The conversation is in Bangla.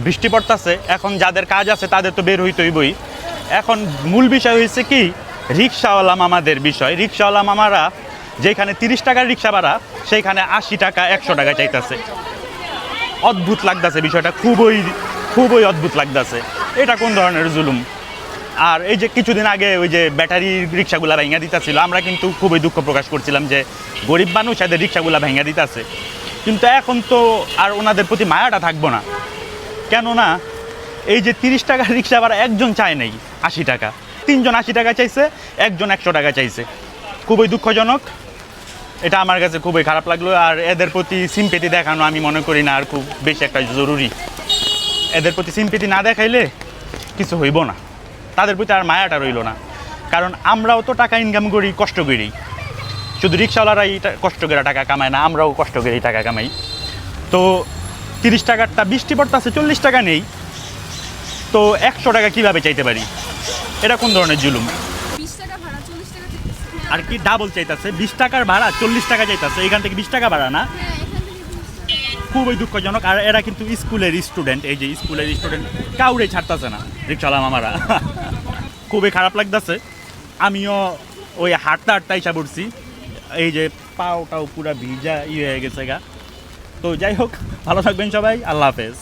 বৃষ্টি পড়তেছে, এখন যাদের কাজ আছে তাদের তো বের হইতেইবই। এখন মূল বিষয় হয়েছে কি, রিক্সাওয়ালা মামাদের বিষয়। রিক্সাওয়ালা মামারা যেখানে 30 টাকার রিক্সা ভাড়া, সেইখানে 80 টাকা 100 টাকা চাইতেছে। অদ্ভুত লাগতেছে বিষয়টা, খুবই খুবই অদ্ভুত লাগতেছে। এটা কোন ধরনের জুলুম? আর এই যে কিছুদিন আগে ওই যে ব্যাটারি রিক্সাগুলা ভেঙে দিতেছিল, আমরা কিন্তু খুবই দুঃখ প্রকাশ করছিলাম যে গরিব মানুষ এদের রিক্সাগুলা ভেঙে দিতেছে। কিন্তু এখন তো আর ওনাদের প্রতি মায়াটা থাকবো না, কেননা এই যে 30 টাকার রিক্সা ভাড়া একজন চায় নাই 80 টাকা, 3 জন 80 টাকা চাইছে, একজন 100 টাকা চাইছে। খুবই দুঃখজনক, এটা আমার কাছে খুবই খারাপ লাগলো। আর এদের প্রতি সিম্পেথি দেখানো আমি মনে করি না আর খুব বেশি একটা জরুরি। এদের প্রতি সিম্পেথি না দেখাইলে কিছু হইব না, তাদের প্রতি আর মায়াটা রইল না। কারণ আমরাও তো টাকা ইনকাম করি কষ্ট করেই, শুধু রিক্সাওয়ালারাই কষ্ট করে টাকা কামায় না, আমরাও কষ্ট করেই টাকা কামাই। তো 30 টাকারটা বৃষ্টি পড়তেছে 40 টাকা নেই, তো 100 টাকা কীভাবে চাইতে পারি? এটা কোন ধরনের জুলুম? 20 টাকা ভাড়া 40 টাকা চাইতেছে। আর কি ডাবল চাইতেছে, 20 টাকার ভাড়া 40 টাকা চাইতেছে, এখান থেকে 20 টাকা ভাড়া না। হ্যাঁ, এখান থেকে 20 টাকা। খুবই দুঃখজনক। আর এরা কিন্তু স্কুলের স্টুডেন্ট, এই যে স্কুলের স্টুডেন্ট কাউরে ছাড়তেছে না রিক্সাওয়ালা মামারা। খুবই খারাপ লাগতেছে। আমিও ওই হাঁটতে হাঁটতে ইচ্ছা পড়ছি, এই যে পাওটাও পুরা ভিজা হয়ে গেছে গা। তো যাই হোক, ভালো থাকবেন সবাই, আল্লাহ হাফেজ।